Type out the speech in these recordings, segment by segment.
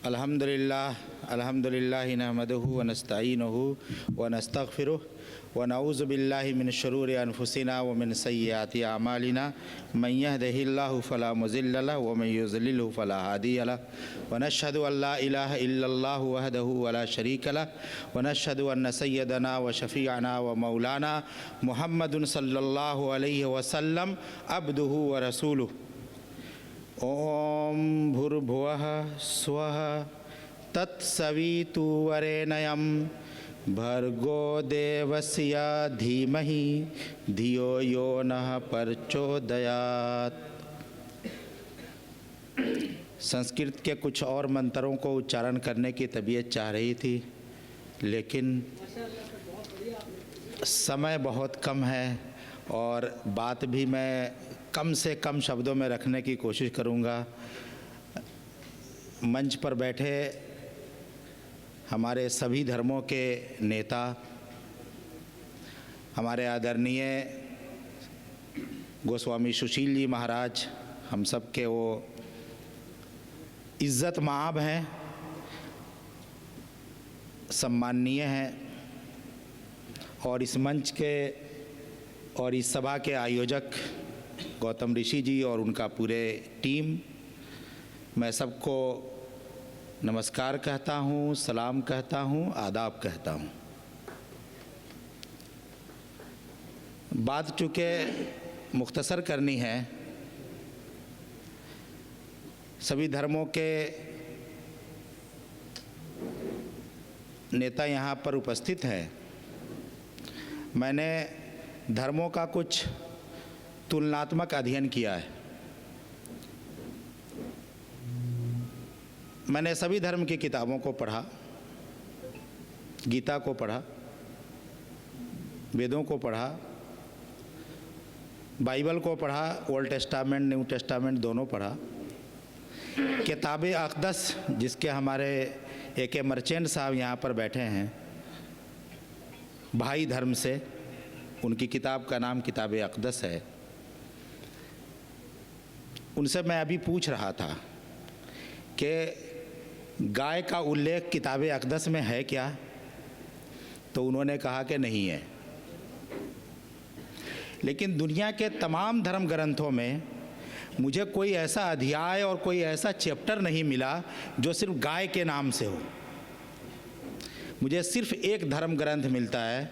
अल्हम्दुलिल्लाह नहमदुहु व नस्तईनुहु व नस्तगफिरुह व नऊज़ु बिल्लाहि मिन शुरूरि अनफुसिना व मिन सय्यिआति अमालिना मन यहदिहिल्लाहु फला मुज़िल्ल लहु व मन युज़लिल्हु फला हादिय लहु व नशहदु अल्ला इलाहा इल्लल्लाहु वहदहु व ला शरीक लहु व नशहदु अन्न सय्यदना व शफ़ीअना व मौलाना मुहम्मदुन सल्लल्लाहु अलैहि वसल्लम अब्दुहु व रसूलुहु। ओम भूर्भुवः स्वः तत्सवितुर्वरेण्यं भर्गो देवस्य धीमहि धियो यो नः प्रचोदयात्। संस्कृत के कुछ और मंत्रों को उच्चारण करने की तबीयत चाह रही थी, लेकिन समय बहुत कम है और बात भी मैं कम से कम शब्दों में रखने की कोशिश करूंगा। मंच पर बैठे हमारे सभी धर्मों के नेता, हमारे आदरणीय गोस्वामी सुशील जी महाराज, हम सब के वो इज़्ज़त माआब हैं, सम्माननीय हैं, और इस मंच के और इस सभा के आयोजक गौतम ऋषि जी और उनका पूरे टीम, मैं सबको नमस्कार कहता हूँ, सलाम कहता हूँ, आदाब कहता हूँ। बात चूँकि मुख्तसर करनी है, सभी धर्मों के नेता यहाँ पर उपस्थित हैं। मैंने धर्मों का कुछ तुलनात्मक अध्ययन किया है। मैंने सभी धर्म की किताबों को पढ़ा, गीता को पढ़ा, वेदों को पढ़ा, बाइबल को पढ़ा, ओल्ड टेस्टामेंट न्यू टेस्टामेंट दोनों पढ़ा। किताब अक़दस, जिसके हमारे एक मर्चेंट साहब यहाँ पर बैठे हैं, भाई धर्म से, उनकी किताब का नाम किताब अक़दस है। उनसे मैं अभी पूछ रहा था कि गाय का उल्लेख किताब अक़दस में है क्या, तो उन्होंने कहा कि नहीं है। लेकिन दुनिया के तमाम धर्म ग्रंथों में मुझे कोई ऐसा अध्याय और कोई ऐसा चैप्टर नहीं मिला जो सिर्फ गाय के नाम से हो। मुझे सिर्फ एक धर्म ग्रंथ मिलता है,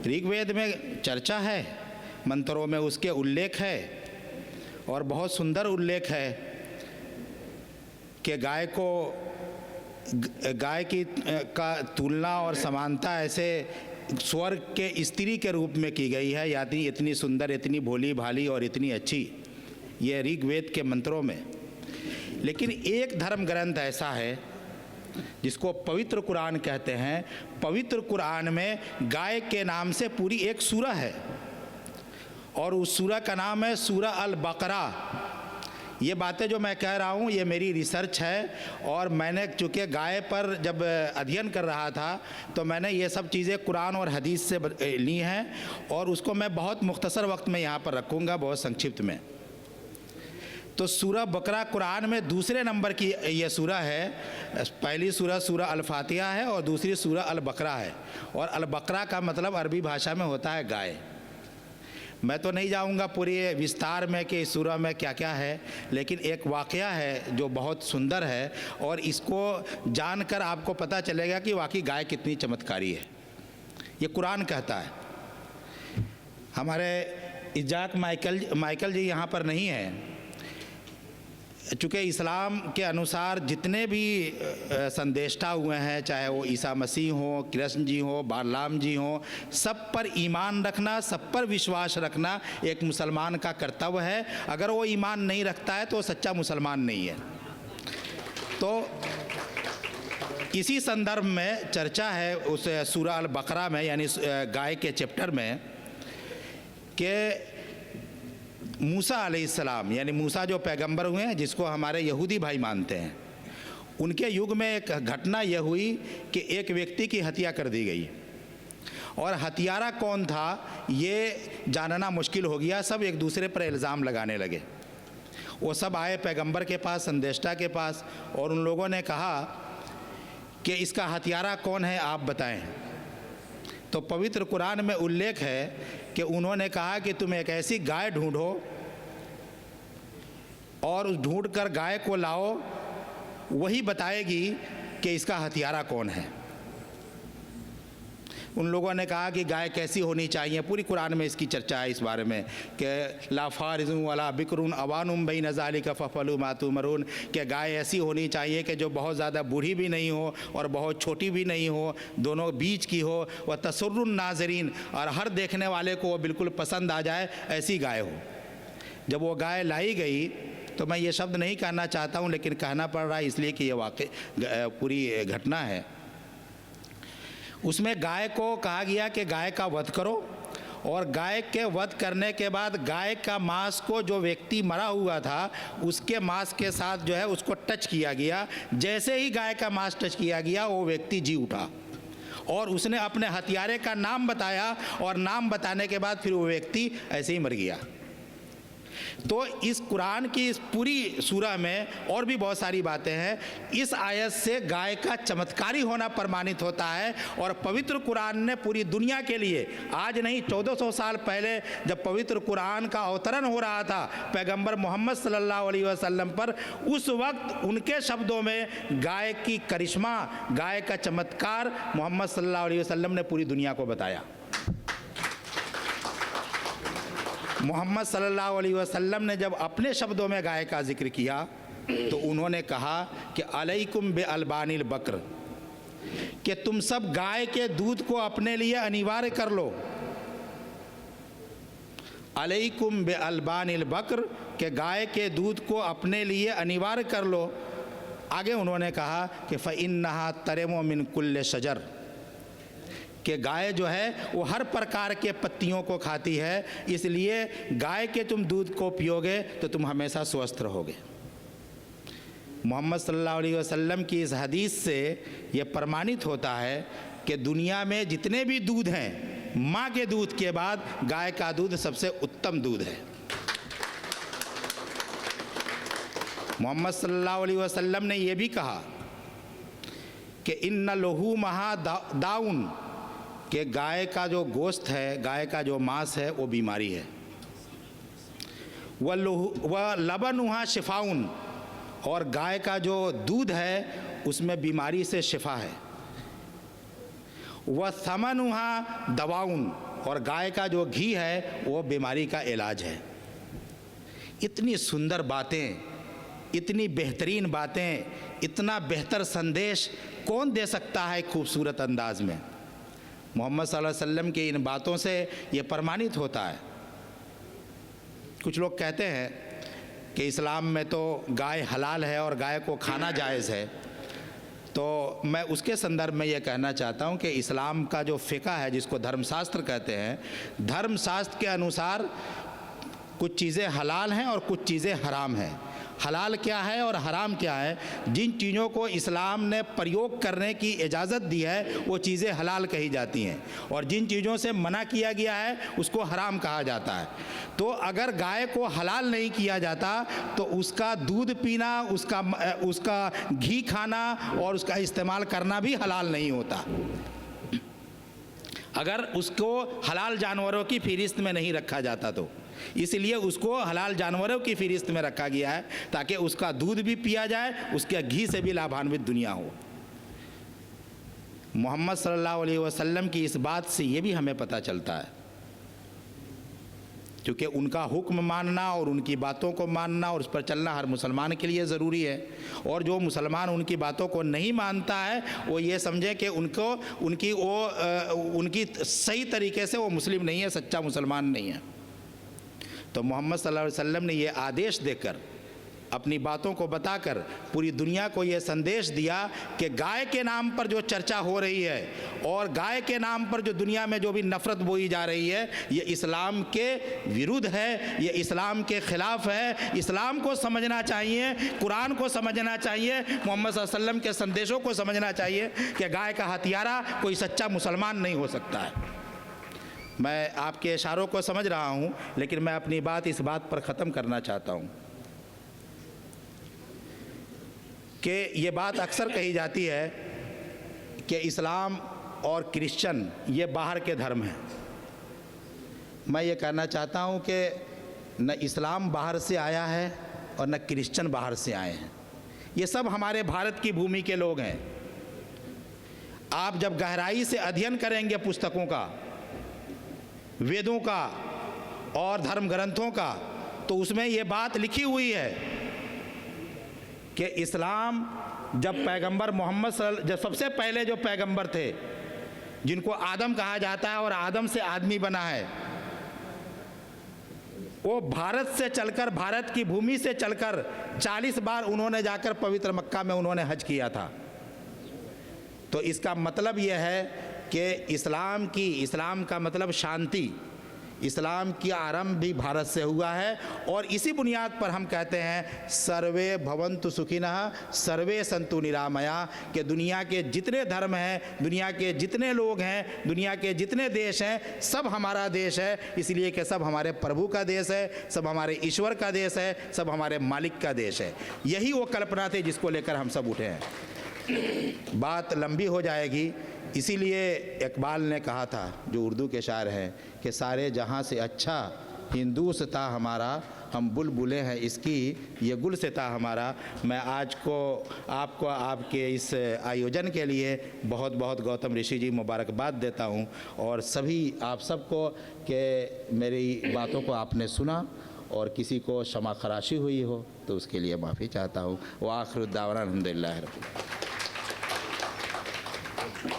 ऋग्वेद में चर्चा है, मंत्रों में उसके उल्लेख है, और बहुत सुंदर उल्लेख है कि गाय की का तुलना और समानता ऐसे स्वर्ग के स्त्री के रूप में की गई है, यानी इतनी सुंदर, इतनी भोली भाली और इतनी अच्छी, ये ऋग्वेद के मंत्रों में। लेकिन एक धर्म ग्रंथ ऐसा है जिसको पवित्र कुरान कहते हैं। पवित्र कुरान में गाय के नाम से पूरी एक सूरा है, और उस सूरा का नाम है सूरा अल बकरा। ये बातें जो मैं कह रहा हूँ ये मेरी रिसर्च है, और मैंने चूँकि गाय पर जब अध्ययन कर रहा था तो मैंने ये सब चीज़ें कुरान और हदीस से ली हैं, और उसको मैं बहुत मुख्तसर वक्त में यहाँ पर रखूँगा, बहुत संक्षिप्त में। तो सूरा बकरा कुरान में दूसरे नंबर की ये सूरा है। पहली सूरा अल फातिहा है और दूसरी सूरा अल बकरा है, और अल बकरा का मतलब अरबी भाषा में होता है गाय। मैं तो नहीं जाऊंगा पूरे विस्तार में कि इस सूरा में क्या क्या है, लेकिन एक वाक़या है जो बहुत सुंदर है, और इसको जानकर आपको पता चलेगा कि वाकई गाय कितनी चमत्कारी है। ये कुरान कहता है। हमारे इजाक माइकल जी यहाँ पर नहीं है। चूँकि इस्लाम के अनुसार जितने भी संदेष्टा हुए हैं, चाहे वो ईसा मसीह हो, कृष्ण जी हो, बालाम जी हो, सब पर ईमान रखना, सब पर विश्वास रखना एक मुसलमान का कर्तव्य है। अगर वो ईमान नहीं रखता है तो वो सच्चा मुसलमान नहीं है। तो इसी संदर्भ में चर्चा है उस सूरा अल बकरा में, यानी गाय के चैप्टर में, कि मूसा अलैहिस्सलाम, यानी मूसा जो पैगंबर हुए हैं, जिसको हमारे यहूदी भाई मानते हैं, उनके युग में एक घटना यह हुई कि एक व्यक्ति की हत्या कर दी गई, और हत्यारा कौन था ये जानना मुश्किल हो गया। सब एक दूसरे पर इल्ज़ाम लगाने लगे। वो सब आए पैगंबर के पास, संदेष्टा के पास, और उन लोगों ने कहा कि इसका हत्यारा कौन है, आप बताएं। तो पवित्र कुरान में उल्लेख है कि उन्होंने कहा कि तुम एक ऐसी गाय ढूंढो और उस ढूंढ कर गाय को लाओ, वही बताएगी कि इसका हत्यारा कौन है। उन लोगों ने कहा कि गाय कैसी होनी चाहिए, पूरी कुरान में इसकी चर्चा है इस बारे में कि ला फारिज़ुन वला बिकरुन अवानुम बैन ज़ालिका फफलू मा तुमरून, कि गाय ऐसी होनी चाहिए कि जो बहुत ज़्यादा बूढ़ी भी नहीं हो और बहुत छोटी भी नहीं हो, दोनों बीच की हो, वह तसर्रुन नाज़रीन, और हर देखने वाले को वो बिल्कुल पसंद आ जाए, ऐसी गाय हो। जब वो गाय लाई गई तो मैं ये शब्द नहीं कहना चाहता हूँ, लेकिन कहना पड़ रहा है इसलिए कि ये वाकई पूरी घटना है। उसमें गाय को कहा गया कि गाय का वध करो, और गाय के वध करने के बाद गाय का मांस को, जो व्यक्ति मरा हुआ था उसके मांस के साथ जो है उसको टच किया गया। जैसे ही गाय का मांस टच किया गया वो व्यक्ति जी उठा और उसने अपने हत्यारे का नाम बताया, और नाम बताने के बाद फिर वो व्यक्ति ऐसे ही मर गया। तो इस कुरान की इस पूरी सूरा में और भी बहुत सारी बातें हैं। इस आयत से गाय का चमत्कारी होना प्रमाणित होता है, और पवित्र कुरान ने पूरी दुनिया के लिए, आज नहीं 1400 साल पहले जब पवित्र कुरान का अवतरण हो रहा था पैगंबर मोहम्मद सल्लल्लाहु अलैहि वसल्लम पर, उस वक्त उनके शब्दों में गाय की करिश्मा, गाय का चमत्कार मोहम्मद सल्लल्लाहु अलैहि वसल्लम ने पूरी दुनिया को बताया। मोहम्मद सल्लल्लाहु अलैहि वसल्लम ने जब अपने शब्दों में गाय का जिक्र किया तो उन्होंने कहा कि अलैकुम बे अलबानिल बकर, कि तुम सब गाय के दूध को अपने लिए अनिवार्य कर लो। अलैकुम बे अलबानिल बकर, कि गाय के दूध को अपने लिए अनिवार्य कर लो। आगे उन्होंने कहा कि फ़इन्नहा तरेमो मिन कुल्ले शजर, कि गाय जो है वो हर प्रकार के पत्तियों को खाती है, इसलिए गाय के तुम दूध को पियोगे तो तुम हमेशा स्वस्थ रहोगे। मोहम्मद सल्लल्लाहु अलैहि वसल्लम की इस हदीस से ये प्रमाणित होता है कि दुनिया में जितने भी दूध हैं, माँ के दूध के बाद गाय का दूध सबसे उत्तम दूध है। मोहम्मद सल्लल्लाहु अलैहि वसल्लम ने यह भी कहा कि इन्ना लहू महा दाउन, कि गाय का जो गोश्त है, गाय का जो मांस है वो बीमारी है। वह लबनुहा शिफाउन, और गाय का जो दूध है उसमें बीमारी से शिफा है। वह समनुहा दवाउन, और गाय का जो घी है वो बीमारी का इलाज है। इतनी सुंदर बातें, इतनी बेहतरीन बातें, इतना बेहतर संदेश कौन दे सकता है खूबसूरत अंदाज में। मोहम्मद सल्लल्लाहु अलैहि वसल्लम की इन बातों से ये प्रमाणित होता है। कुछ लोग कहते हैं कि इस्लाम में तो गाय हलाल है और गाय को खाना जायज़ है, तो मैं उसके संदर्भ में ये कहना चाहता हूँ कि इस्लाम का जो फ़िक़्ह है, जिसको धर्मशास्त्र कहते हैं, धर्मशास्त्र के अनुसार कुछ चीज़ें हलाल हैं और कुछ चीज़ें हराम हैं। हलाल क्या है और हराम क्या है? जिन चीज़ों को इस्लाम ने प्रयोग करने की इजाज़त दी है वो चीज़ें हलाल कही जाती हैं, और जिन चीज़ों से मना किया गया है उसको हराम कहा जाता है। तो अगर गाय को हलाल नहीं किया जाता तो उसका दूध पीना, उसका घी खाना और उसका इस्तेमाल करना भी हलाल नहीं होता, अगर उसको हलाल जानवरों की फ़हरिस्त में नहीं रखा जाता। तो इसलिए उसको हलाल जानवरों की फ़हरिस्त में रखा गया है ताकि उसका दूध भी पिया जाए, उसके घी से भी लाभान्वित दुनिया हो। मोहम्मद सल्लल्लाहु अलैहि वसल्लम की इस बात से ये भी हमें पता चलता है, क्योंकि उनका हुक्म मानना और उनकी बातों को मानना और उस पर चलना हर मुसलमान के लिए ज़रूरी है। और जो मुसलमान उनकी बातों को नहीं मानता है वो ये समझे कि उनकी सही तरीके से वो मुस्लिम नहीं है, सच्चा मुसलमान नहीं है। तो मोहम्मद सल्लल्लाहु अलैहि वसल्लम ने ये आदेश देकर, अपनी बातों को बताकर पूरी दुनिया को ये संदेश दिया कि गाय के नाम पर जो चर्चा हो रही है और गाय के नाम पर जो दुनिया में जो भी नफ़रत बोई जा रही है, ये इस्लाम के विरुद्ध है, ये इस्लाम के ख़िलाफ़ है। इस्लाम को समझना चाहिए, कुरान को समझना चाहिए, मोहम्मद सल्लल्लाहु अलैहि वसल्लम के संदेशों को समझना चाहिए कि गाय का हत्यारा कोई सच्चा मुसलमान नहीं हो सकता है। मैं आपके इशारों को समझ रहा हूँ, लेकिन मैं अपनी बात इस बात पर ख़त्म करना चाहता हूँ कि ये बात अक्सर कही जाती है कि इस्लाम और क्रिश्चियन ये बाहर के धर्म हैं। मैं ये कहना चाहता हूँ कि न इस्लाम बाहर से आया है और न क्रिश्चियन बाहर से आए हैं, ये सब हमारे भारत की भूमि के लोग हैं। आप जब गहराई से अध्ययन करेंगे पुस्तकों का, वेदों का और धर्म ग्रंथों का, तो उसमें ये बात लिखी हुई है कि इस्लाम जब पैगंबर मोहम्मद जब सबसे पहले जो पैगंबर थे, जिनको आदम कहा जाता है और आदम से आदमी बना है, वो भारत से चलकर, भारत की भूमि से चलकर 40 बार उन्होंने जाकर पवित्र मक्का में उन्होंने हज किया था। तो इसका मतलब यह है कि इस्लाम का मतलब शांति, इस्लाम की आरंभ भी भारत से हुआ है। और इसी बुनियाद पर हम कहते हैं सर्वे भवन्तु सुखिनः सर्वे सन्तु निरामया, कि दुनिया के जितने धर्म हैं, दुनिया के जितने लोग हैं, दुनिया के जितने देश हैं, सब हमारा देश है, इसलिए कि सब हमारे प्रभु का देश है, सब हमारे ईश्वर का देश है, सब हमारे मालिक का देश है। यही वो कल्पना थी जिसको लेकर हम सब उठे हैं। बात लंबी हो जाएगी, इसीलिए इकबाल ने कहा था, जो उर्दू के शायर हैं, कि सारे जहां से अच्छा हिंदुस्ता हमारा, हम बुलबुलें हैं इसकी, ये गुलसिता हमारा। मैं आज को आपको आपके इस आयोजन के लिए बहुत बहुत गौतम ऋषि जी मुबारकबाद देता हूं, और सभी आप सबको कि मेरी बातों को आपने सुना और किसी को क्षमा खराशी हुई हो तो उसके लिए माफ़ी चाहता हूँ। व आखिर दावना अल्हम्दुलिल्लाह।